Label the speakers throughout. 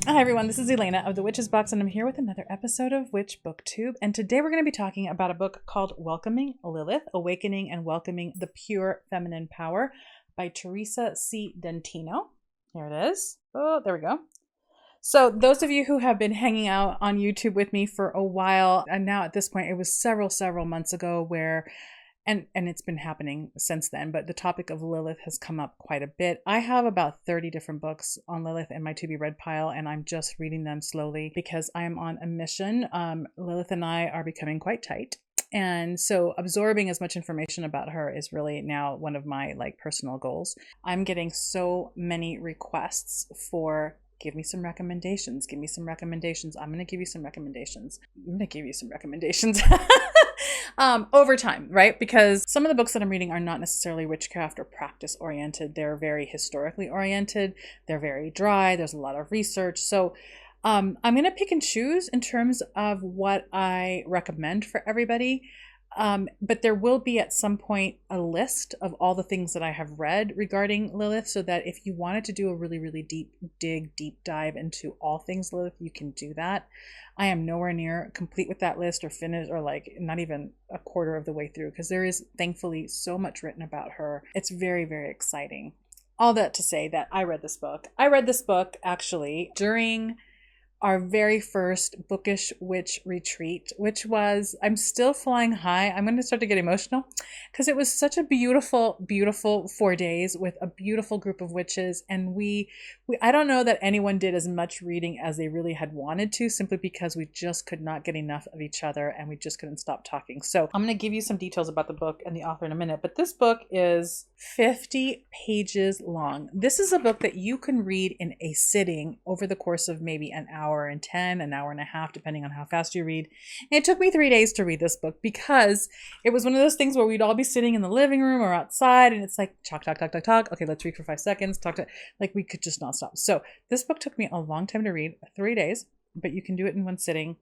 Speaker 1: Hi everyone, this is Elena of the Witches Box, and I'm here with another episode of Witch Booktube. And today we're going to be talking about a book called Welcoming Lilith, Awakening and Welcoming the Pure Feminine Power by Theresa C. Dintino. Here it is. Oh, there we go. So those of you who have been hanging out on YouTube with me for a while, and now at this point, it was several months ago where and it's been happening since then, but the topic of Lilith has come up quite a bit. I have about 30 different books on Lilith in my to be read pile, and I'm just reading them slowly because I am on a mission. Lilith and I are becoming quite tight. And so absorbing as much information about her is really now one of my personal goals. I'm getting so many requests for give me some recommendations. Give me some recommendations. I'm going to give you some recommendations. I'm going to give you some recommendations. Over time, right? Because some of the books that I'm reading are not necessarily witchcraft or practice oriented. They're very historically oriented. They're very dry. There's a lot of research. So I'm going to pick and choose in terms of what I recommend for everybody. But there will be at some point a list of all the things that I have read regarding Lilith, so that if you wanted to do a really deep dive into all things Lilith, you can do that. I am nowhere near complete with that list or finished, or not even a quarter of the way through, because there is thankfully so much written about her. It's very exciting. All that to say that I read this book. I read this book actually during our very first Bookish Witch retreat, which was, I'm still flying high. I'm going to start to get emotional because it was such a beautiful 4 days with a beautiful group of witches. And I don't know that anyone did as much reading as they really had wanted to, simply because we just could not get enough of each other and we just couldn't stop talking. So I'm going to give you some details about the book and the author in a minute, but this book is 50 pages long. This is a book that you can read in a sitting over the course of maybe an hour and 10, an hour and a half, depending on how fast you read. And it took me 3 days to read this book because it was one of those things where we'd all be sitting in the living room or outside, and it's like talk. Okay, let's read for 5 seconds. We could just not stop. So this book took me a long time to read, 3 days, but you can do it in one sitting.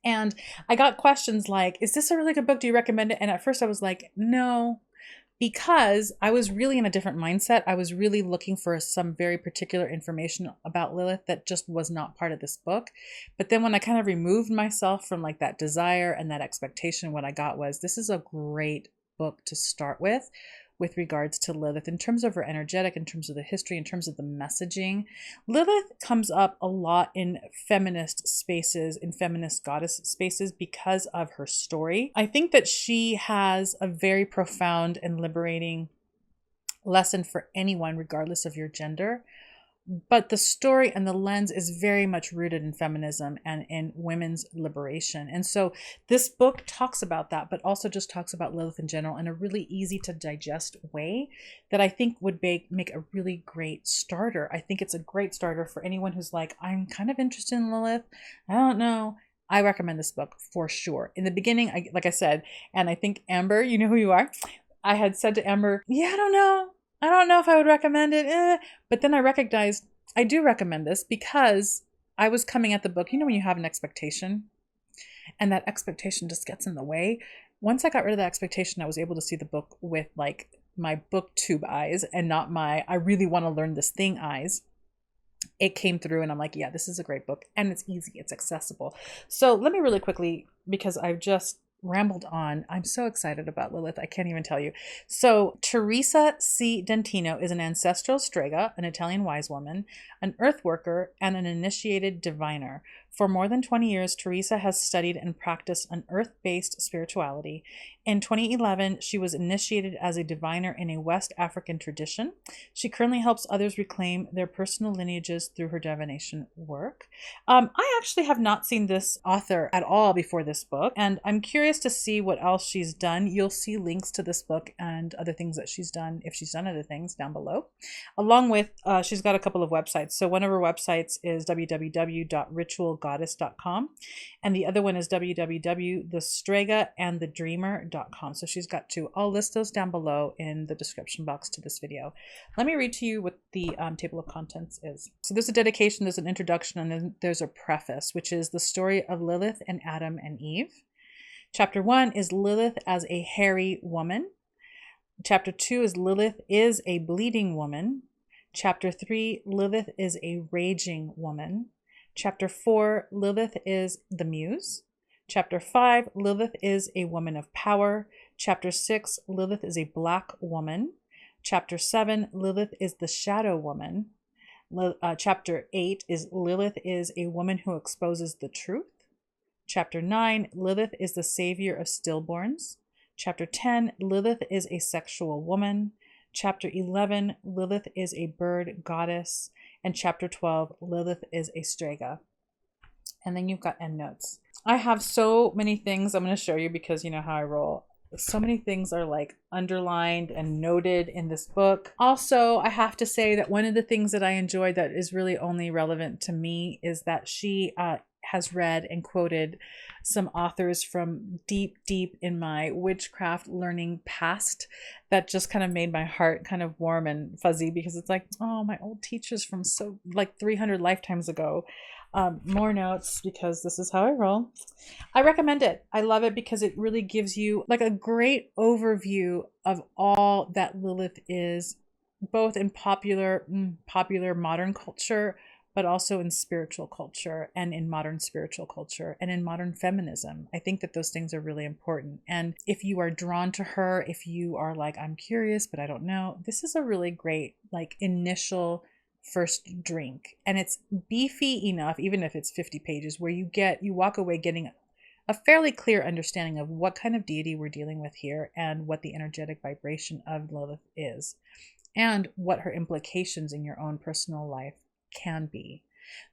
Speaker 1: And I got questions like, is this a really good book? Do you recommend it? And at first I was like, no, because I was really in a different mindset. I was really looking for some very particular information about Lilith that just was not part of this book. But then when I kind of removed myself from that desire and that expectation, what I got was, this is a great book to start with regards to Lilith, in terms of her energetic, in terms of the history, in terms of the messaging. Lilith comes up a lot in feminist spaces, in feminist goddess spaces, because of her story. I think that she has a very profound and liberating lesson for anyone, regardless of your gender. But the story and the lens is very much rooted in feminism and in women's liberation. And so this book talks about that, but also just talks about Lilith in general in a really easy to digest way that I think would make a really great starter. I think it's a great starter for anyone who's like, I'm kind of interested in Lilith. I don't know. I recommend this book for sure. In the beginning, like I said, and I think Amber, you know who you are. I had said to Amber, yeah, I don't know if I would recommend it, but then I recognized I do recommend this because I was coming at the book, when you have an expectation and that expectation just gets in the way. Once I got rid of that expectation, I was able to see the book with my Booktube eyes and not my, I really want to learn this thing eyes. It came through and I'm like, yeah, this is a great book and it's easy, it's accessible. So let me really quickly, because I've just rambled on. I'm so excited about Lilith. I can't even tell you. So Theresa C. Dintino is an ancestral strega, an Italian wise woman, an earth worker, and an initiated diviner. For more than 20 years, Theresa has studied and practiced an earth-based spirituality. In 2011, she was initiated as a diviner in a West African tradition. She currently helps others reclaim their personal lineages through her divination work. I actually have not seen this author at all before this book, and I'm curious to see what else she's done. You'll see links to this book and other things that she's done, if she's done other things, down below. Along with, she's got a couple of websites. So one of her websites is www.ritualgoddess.com, and the other one is www.thestregaandthedreamer.com. So she's got two. I'll list those down below in the description box to this video. Let me read to you what the table of contents is. So there's a dedication, there's an introduction, and then there's a preface, which is the story of Lilith and Adam and Eve. Chapter 1 is Lilith as a hairy woman. Chapter 2 is Lilith is a bleeding woman. Chapter 3, Lilith is a raging woman. Chapter 4, Lilith is the muse. Chapter 5, Lilith is a woman of power. Chapter 6, Lilith is a black woman. Chapter 7, Lilith is the shadow woman. Chapter 8 is Lilith is a woman who exposes the truth. Chapter 9, Lilith is the savior of stillborns. Chapter 10, Lilith is a sexual woman. Chapter 11, Lilith is a bird goddess. And chapter 12, Lilith is a strega. And then you've got endnotes. I have so many things I'm going to show you because you know how I roll. So many things are like underlined and noted in this book. Also, I have to say that one of the things that I enjoyed that is really only relevant to me is that she has read and quoted some authors from deep in my witchcraft learning past that just kind of made my heart kind of warm and fuzzy because it's like, oh, my old teachers from so like 300 lifetimes ago. More notes because this is how I roll. I recommend it. I love it because it really gives you like a great overview of all that Lilith is, both in popular modern culture, but also in spiritual culture and in modern spiritual culture and in modern feminism. I think that those things are really important. And if you are drawn to her, if you are like, I'm curious, but I don't know, this is a really great like initial first drink. And it's beefy enough, even if it's 50 pages, where you walk away getting a fairly clear understanding of what kind of deity we're dealing with here and what the energetic vibration of Lilith is and what her implications in your own personal life can be.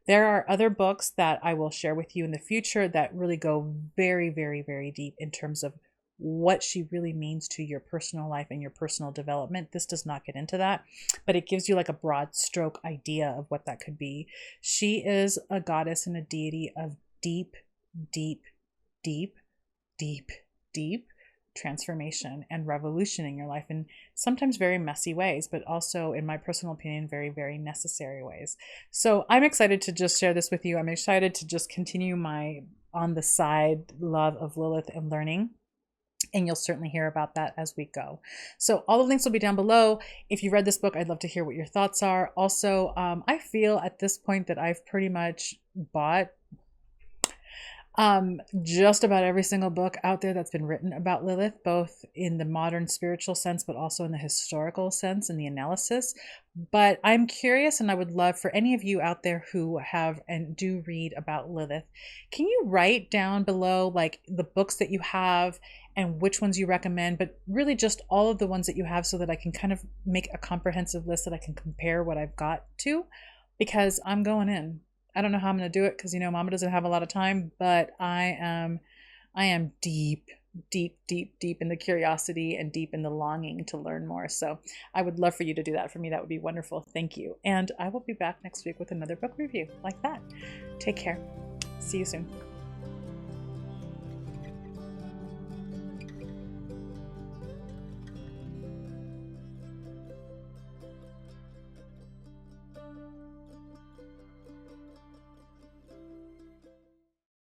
Speaker 1: There are other books that I will share with you in the future that really go very deep in terms of what she really means to your personal life and your personal development. This does not get into that, but it gives you like a broad stroke idea of what that could be. She is a goddess and a deity of deep transformation and revolution in your life in sometimes very messy ways, but also, in my personal opinion, very necessary ways. So I'm excited to just share this with you. I'm excited to just continue my on the side love of Lilith and learning. And you'll certainly hear about that as we go. So all the links will be down below. If you read this book, I'd love to hear what your thoughts are. Also, I feel at this point that I've pretty much bought just about every single book out there that's been written about Lilith, both in the modern spiritual sense, but also in the historical sense and the analysis. But I'm curious, and I would love for any of you out there who have and do read about Lilith, can you write down below like the books that you have and which ones you recommend, but really just all of the ones that you have so that I can kind of make a comprehensive list that I can compare what I've got to, because I'm going in. I don't know how I'm going to do it because, you know, Mama doesn't have a lot of time, but I am deep in the curiosity and deep in the longing to learn more. So I would love for you to do that for me. That would be wonderful. Thank you. And I will be back next week with another book review like that. Take care. See you soon.